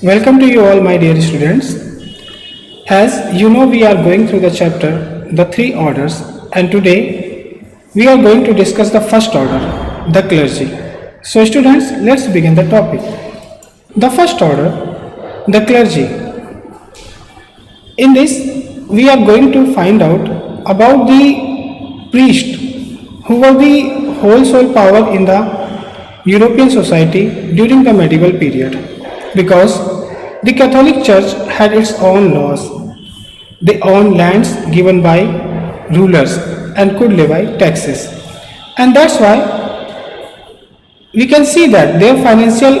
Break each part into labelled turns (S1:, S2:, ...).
S1: Welcome to you all, my dear students. As you know, we are going through the chapter, the three orders, and today we are going to discuss the first order, the clergy. So, students, let's begin the topic. The first order, the clergy. In this, we are going to find out about the priest who were the whole sole power in the European society during the medieval period because the Catholic Church had its own laws. They owned lands given by rulers and could levy taxes. And that's why we can see that their financial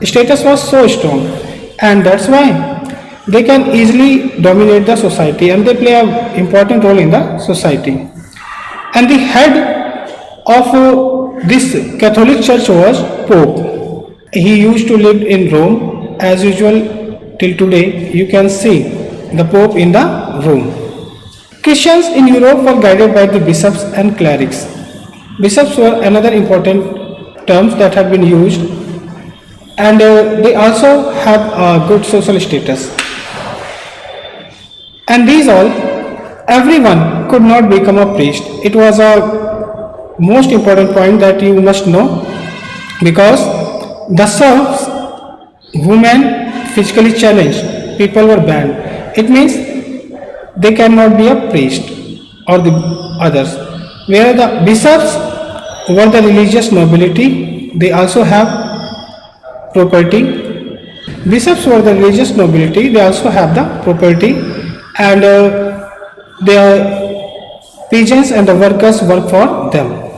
S1: status was so strong, and that's why they can easily dominate the society and they play an important role in the society. And the head of this Catholic Church was Pope. He used to live in Rome as usual till today. You can see the Pope in the Rome. Christians in Europe were guided by the bishops and clerics. Bishops were another important terms that have been used, and they also have a good social status. And these all, everyone could not become a priest. It was a most important point that you must know, because the serfs, women physically challenged, people were banned. It means they cannot be a priest or the others. Where the bishops were the religious nobility, they also have property. Bishops were the religious nobility, they also have the property, and their peasants and the workers work for them.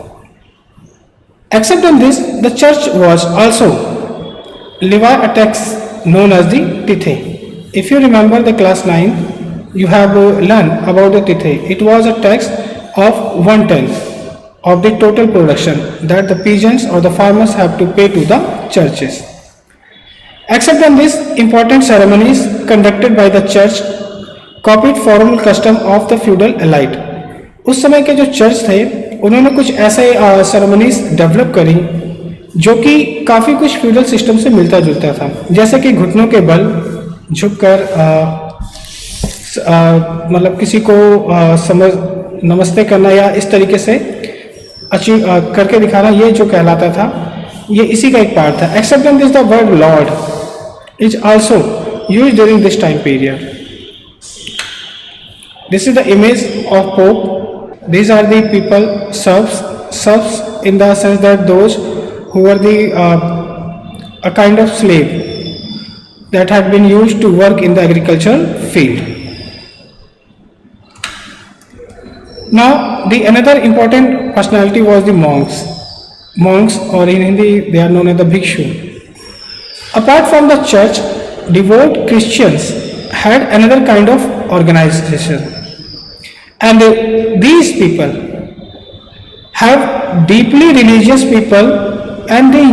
S1: Except on this, the church was also levy a tax known as the tithe. If you remember the class 9, you have learned about the tithe. It was a tax of 1/10 of the total production that the peasants or the farmers have to pay to the churches. Except on this, important ceremonies conducted by the church copied formal custom of the feudal elite. उस समय के जो church थे उन्होंने कुछ ऐसे ceremonies develop करी जो कि काफ़ी कुछ फ्यूडल सिस्टम से मिलता जुलता था, जैसे कि घुटनों के बल झुककर मतलब किसी को समझ नमस्ते करना या इस तरीके से अचीव करके दिखाना, ये जो कहलाता था ये इसी का एक पार्ट था. Except this the word lord is also used during this time period. This is the image of Pope. These are the people, serfs in the sense that those who were the a kind of slave that had been used to work in the agricultural field. Now, the another important personality was the monks. Monks, or in Hindi they are known as the bhikshu. Apart from the church, devout Christians had another kind of organization. And these people have deeply religious people, and they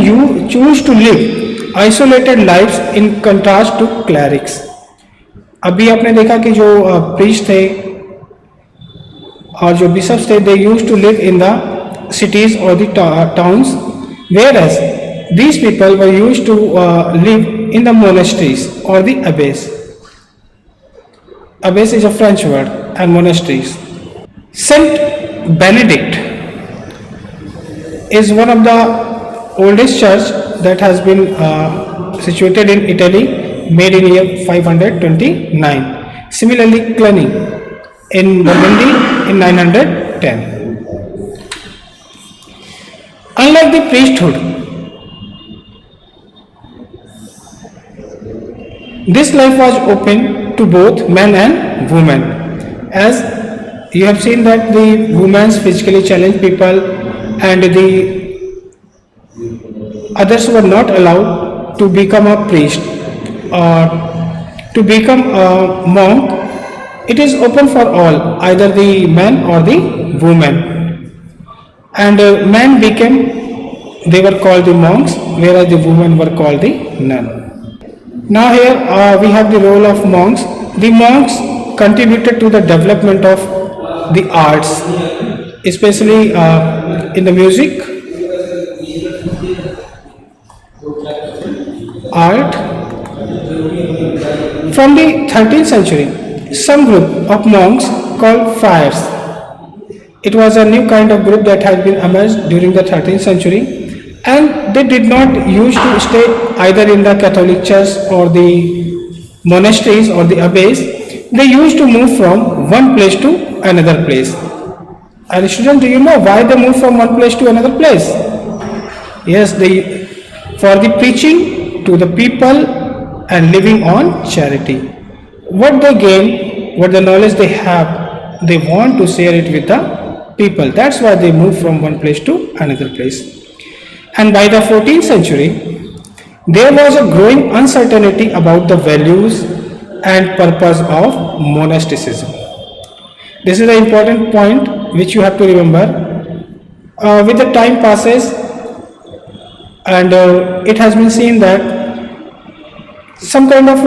S1: choose to live isolated lives in contrast to clerics. अभी आपने देखा कि जो priest थे और जो bishops थे, they used to live in the cities or the towns, whereas these people were used to live in the monasteries or the abbeys. Abbess is a French word, and monasteries. Saint Benedict is one of the oldest church that has been situated in Italy, made in year 529. Similarly, Cluny in Burgundy in 910. Unlike the priesthood, this life was open to both men and women. As you have seen that the women's physically challenged people and the others were not allowed to become a priest or to become a monk. It is open for all, either the men or the women. And men became, they were called the monks, whereas the women were called the nun. Now here we have the role of monks. The monks contributed to the development of the arts, especially in the music, art, From the 13th century, some group of monks called friars. It was a new kind of group that had been emerged during the 13th century, and they did not used to stay either in the Catholic Church or the monasteries or the abbeys. They used to move from one place to another place. And students, do you know why they moved from one place to another place? Yes, they for the preaching to the people and living on charity. What they gain, what the knowledge they have, they want to share it with the people. That's why they move from one place to another place. And by the 14th century, there was a growing uncertainty about the values and purpose of monasticism. This is an important point which you have to remember. With the time passes, and it has been seen that some kind of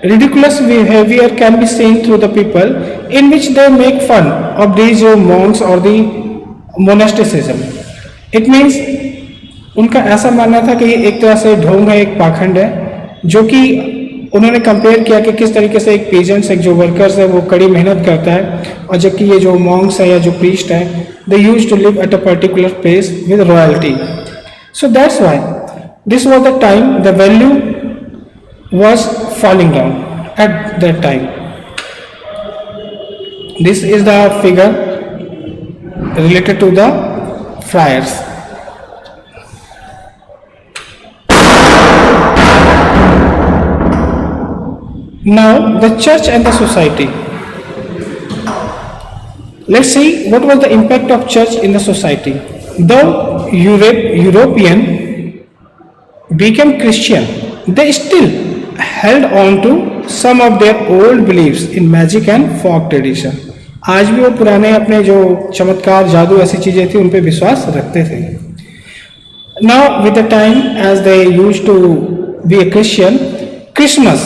S1: ridiculous behavior can be seen through the people in which they make fun of these monks or the monasticism. It means उनका ऐसा मानना था कि ये एक तरह से ढोंग है, एक पाखंड है, जो कि उन्होंने कंपेयर किया कि किस तरीके से एक पेजेंट्स, एक जो वर्कर्स है वो कड़ी मेहनत करता है, और जबकि ये जो मॉन्क्स है या जो प्रीस्ट है, they use to live at a particular place with royalty. So that's why this was the time the value was falling down at that time. This is the figure related to the friars. Now the church and the society. Let's see what was the impact of church in the society. Though European became Christian, they still held on to some of their old beliefs in magic and folk tradition. आज भी वो पुराने अपने जो चमत्कार, जादू, ऐसी चीजें थी उन पे विश्वास रखते थे. Now with the time as they used to be a Christian, Christmas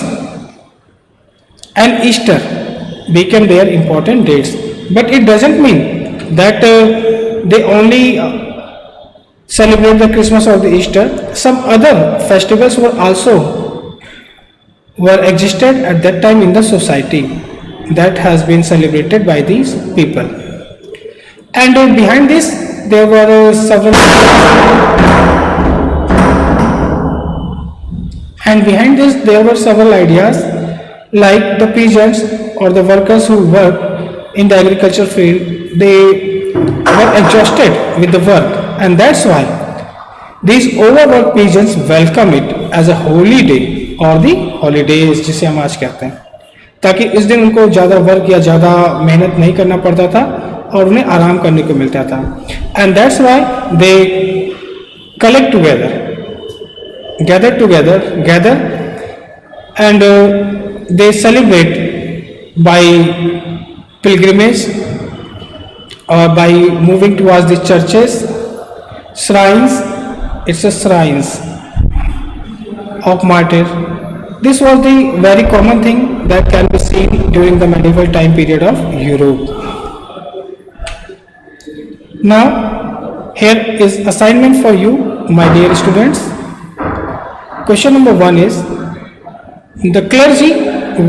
S1: and Easter became their important dates. But it doesn't mean that they only celebrate the Christmas or the Easter. Some other festivals were existed at that time in the society that has been celebrated by these people. And behind this there were several ideas, like the peasants or the workers who work in the agriculture field. They were exhausted with the work, and that's why these overworked peasants welcome it as a holy day or the holidays जिसे हम आज कहते हैं, ताकि इस दिन उनको ज़्यादा वर्क या ज़्यादा मेहनत नहीं करना पड़ता था और उन्हें आराम करने को मिलता था. And that's why they collect together, gather and they celebrate by pilgrimage or by moving towards the churches, shrines. It's a shrines of martyr. This was the very common thing that can be seen during the medieval time period of Europe. Now here is assignment for you, my dear students. Question number 1 is, the clergy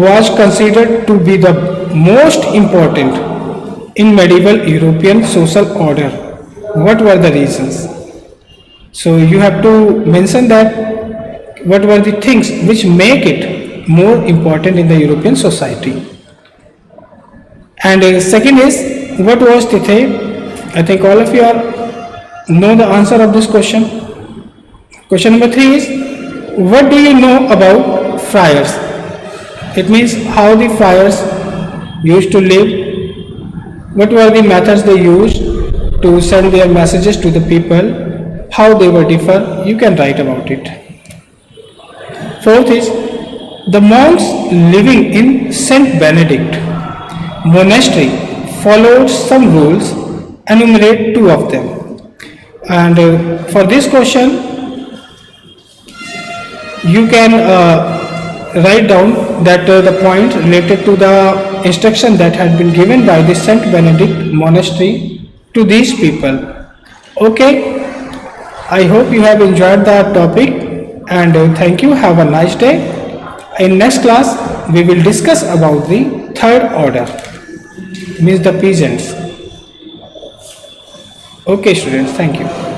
S1: was considered to be the most important in medieval European social order. What were the reasons? So you have to mention that what were the things which make it more important in the European society. And second is, what was Tithe? I think all of you know the answer of this question. Question number 3 is, what do you know about friars? It means how the friars used to live, what were the methods they used to send their messages to the people, how they were differ. You can write about it. Fourth is, the monks living in Saint Benedict monastery followed some rules. Enumerate 2 of them. And for this question you can write down that the point related to the instruction that had been given by the Saint Benedict monastery to these people. Okay, I hope you have enjoyed the topic, and thank you. Have a nice day. In next class we will discuss about the third order, means the peasants. Okay students, thank you.